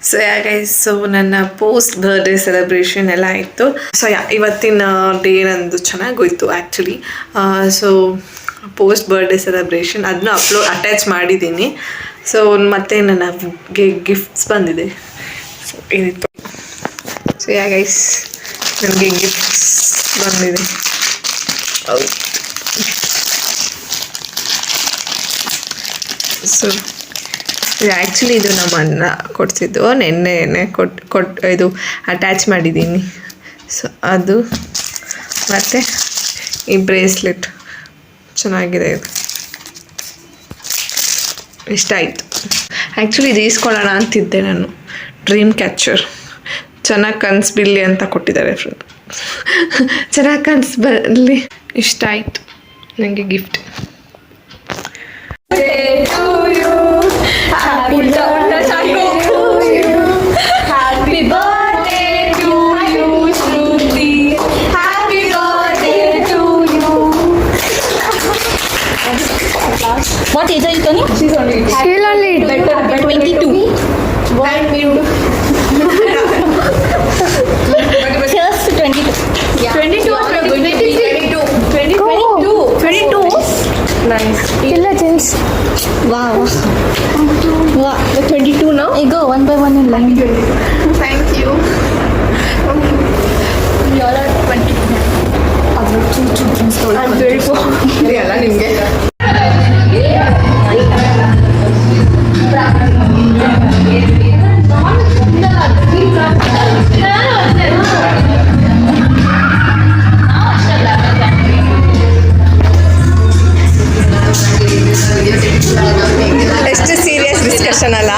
So guys, so ನನ್ನ post birthday celebration ಎಲ್ಲ ಆಯಿತು. ಸೊ ಇವತ್ತಿನ ಡೇ ನಂದು ಚೆನ್ನಾಗೋಯ್ತು actually. So post birthday celebration ಅದನ್ನ ಅಟ್ಯಾಚ್ ಮಾಡಿದ್ದೀನಿ. ಸೊ ಮತ್ತು ನನಗೆ ಗಿಫ್ಟ್ಸ್ ಬಂದಿದೆ. ಸೊ ಏನಿತ್ತು, ಸೊ ಗೈಸ್ ನನಗೆ ಗಿಫ್ಟ್ಸ್ ಬಂದಿದೆ. ಹೌದು, ಸೊ ಆ್ಯಕ್ಚುಲಿ ಇದು ನಮ್ಮ ಅಣ್ಣ ಕೊಡ್ತಿದ್ದು, ನೆನ್ನೆ ಇದು ಅಟ್ಯಾಚ್ ಮಾಡಿದ್ದೀನಿ. ಸೊ ಅದು ಮತ್ತು ಈ ಬ್ರೇಸ್ಲೆಟ್ ಚೆನ್ನಾಗಿದೆ, ಇದು ಇಷ್ಟ ಆಯಿತು. ಆ್ಯಕ್ಚುಲಿ ಇದು ಈಸ್ಕೊಳ್ಳೋಣ ಅಂತಿದ್ದೆ ನಾನು. ಡ್ರೀಮ್ ಕ್ಯಾಚರ್ ಚೆನ್ನಾಗಿ ಕನಸು ಬಿಲ್ಲಿ ಅಂತ ಕೊಟ್ಟಿದ್ದಾರೆ ಫ್ರೆಂಡ್. ಚೆನ್ನಾಗಿ ಕನಸು ಬರಲಿ, ಇಷ್ಟ ಆಯಿತು ನನಗೆ gift. What age are you turning? She's only 22. What you do? Here's 22. Yeah. 22 or 22? 22. Nice. Killa James. Wow. Wow. The 22 now? Hey, go one by one in line. Thank you. You all are 22. Other two children stole. I'm very poor. Yeah, nimge. ಎಷ್ಟು serious discussion ಅಲ್ಲ.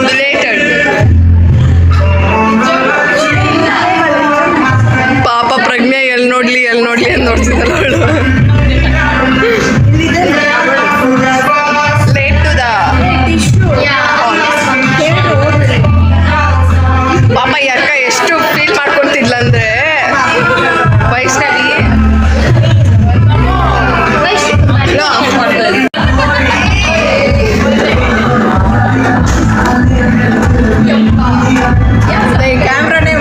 Related ಪಾಪ ಪ್ರಜ್ಞೆ ಎಲ್ಲಿ ನೋಡ್ಲಿ ಅಂತ ನೋಡ್ತಿದ್ದಲ್ಲ ಅವಳು. Late to the ಪಾಪ ಈ ಅಕ್ಕ ಎಷ್ಟು ಫೀಲ್ ಮಾಡ್ಕೊತಿದ್ಲ ಅಂದ್ರೆ ವಯಸ್ಸಿನಲ್ಲಿ ಕ್ಯಾಮ್ರಾನೇ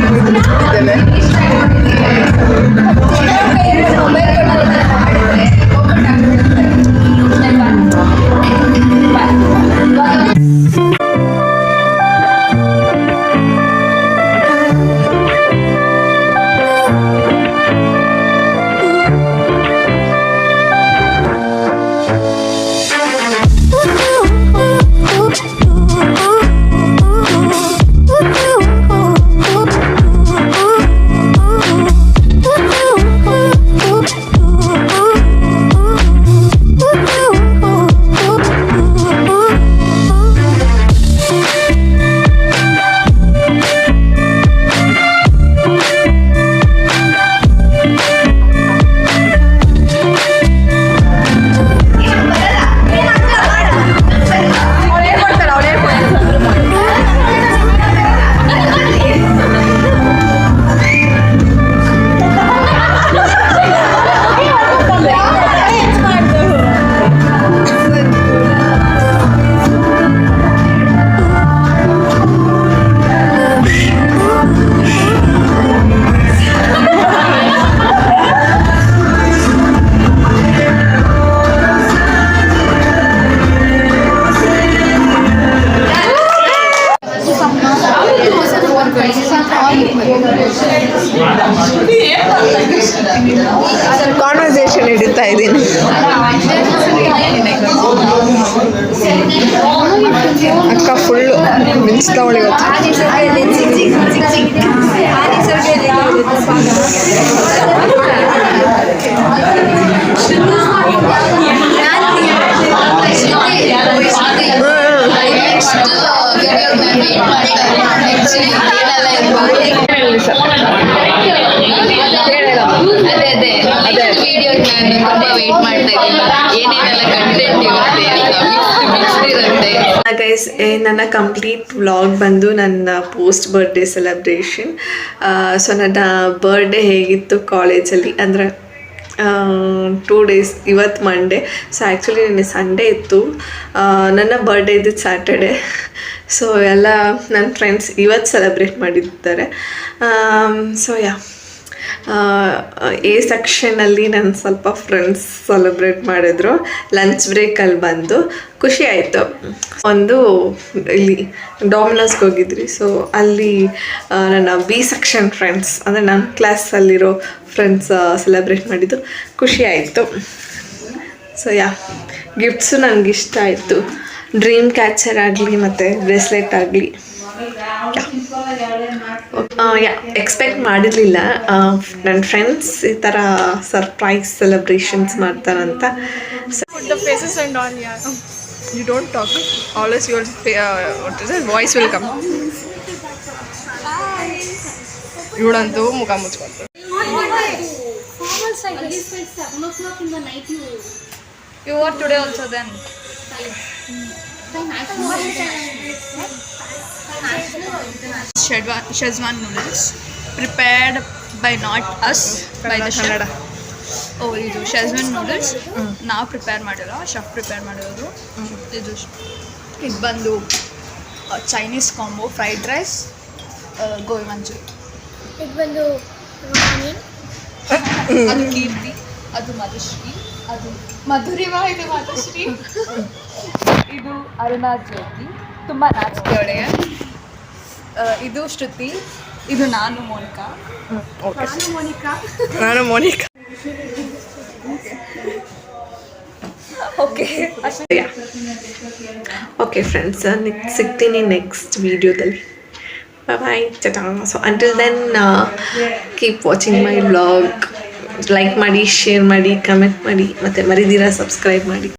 ಕಾನ್ವರ್ಸೇಷನ್ ಹಿಡಿತಾ ಇದ್ದೀನಿ. ಅಕ್ಕ ಫುಲ್ಲು ಮಿಂಚ್ತಾವಳಿ ಗೈಸ್, ನನ್ನ ಕಂಪ್ಲೀಟ್ ವ್ಲಾಗ್ ಬಂದು ನನ್ನ ಪೋಸ್ಟ್ ಬರ್ಡೇ ಸೆಲೆಬ್ರೇಷನ್. ಸೊ ನನ್ನ ಬರ್ಡೇ ಹೇಗಿತ್ತು ಕಾಲೇಜಲ್ಲಿ ಅಂದರೆ 2 days, ಇವತ್ತು ಮಂಡೇ. ಸೊ ಆ್ಯಕ್ಚುಲಿ ನಿನ್ನೆ ಸಂಡೇ ಇತ್ತು, ನನ್ನ ಬರ್ಡೇ ಇದ್ದಿದ್ದು ಸ್ಯಾಟರ್ಡೇ. ಸೊ ಎಲ್ಲ ನನ್ನ ಫ್ರೆಂಡ್ಸ್ ಇವತ್ತು ಸೆಲೆಬ್ರೇಟ್ ಮಾಡಿದ್ದಾರೆ. ಸೊ ಎ ಸೆಕ್ಷನಲ್ಲಿ ನನ್ನ ಸ್ವಲ್ಪ ಫ್ರೆಂಡ್ಸ್ ಸೆಲೆಬ್ರೇಟ್ ಮಾಡಿದ್ರು. ಲಂಚ್ ಬ್ರೇಕಲ್ಲಿ ಬಂದು ಖುಷಿ ಆಯಿತು. ಒಂದು ಇಲ್ಲಿ ಡಾಮಿನೋಸ್ಗೆ ಹೋಗಿದ್ರಿ. ಸೊ ಅಲ್ಲಿ ನನ್ನ ಬಿ ಸೆಕ್ಷನ್ ಫ್ರೆಂಡ್ಸ್ ಅಂದರೆ ನನ್ನ ಕ್ಲಾಸಲ್ಲಿರೋ ಫ್ರೆಂಡ್ಸ್ ಸೆಲೆಬ್ರೇಟ್ ಮಾಡಿದ್ದು ಖುಷಿ ಆಯಿತು. ಸೊ ಗಿಫ್ಟ್ಸು ನನಗಿಷ್ಟ ಆಯಿತು. ಡ್ರೀಮ್ ಕ್ಯಾಚರ್ ಆಗಲಿ ಮತ್ತು ಬ್ರೇಸ್ಲೆಟ್ ಆಗಲಿ ಎಕ್ಸ್ಪೆಕ್ಟ್ ಮಾಡಿರಲಿಲ್ಲ ನನ್ನ ಫ್ರೆಂಡ್ಸ್ ಈ ಥರ ಸರ್ಪ್ರೈಸ್ ಸೆಲೆಬ್ರೇಷನ್ಸ್ ಮಾಡ್ತಾರಂತ. You don't talk. Always your voice will come. ಇವಳಂತೂ ಮುಖ ಮುಚ್ಕೊಂತ. You wore today also then? Shezwan noodles prepared by not us, by the chef. Oh, ಇದು ಶೆಜ್ವಾನ್ ನೂಡಲ್ಸ್ ನಾವು ಪ್ರಿಪೇರ್ ಮಾಡಿರೋ, ಶೆಫ್ ಪ್ರಿಪೇರ್ ಮಾಡಿರೋದು. ಇದು ಬಂದು Chinese combo fried rice, gobi manchurian. ಇದು ಬಂದು ಅದು ಕೀರ್ತಿ, ಅದು ಮಧುಶ್ರೀ, ಅದು ಮಧುರಿವಾ, ಇದು ಮಾತಶ್ರೀ, ಇದು ಅರುಣಾ ಜ್ಯೋತಿ, ತುಂಬ ನಾಚಿಕೆಯೊಡೆ. ಇದು ಶ್ರುತಿ, ಇದು ನಾನು ಮೋನಿಕಾ. ನಾನು ಮೋನಿಕಾ. ಓಕೆ ಫ್ರೆಂಡ್ಸ್, ಸಿಗ್ತೀನಿ ನೆಕ್ಸ್ಟ್ ವಿಡಿಯೋದಲ್ಲಿ. Bye, tata. So until then keep watching my vlog. Like ಮಾಡಿ, ಶೇರ್ ಮಾಡಿ, ಕಮೆಂಟ್ ಮಾಡಿ, ಮತ್ತು ಮರಿದಿರ ಸಬ್ಸ್ಕ್ರೈಬ್ ಮಾಡಿ.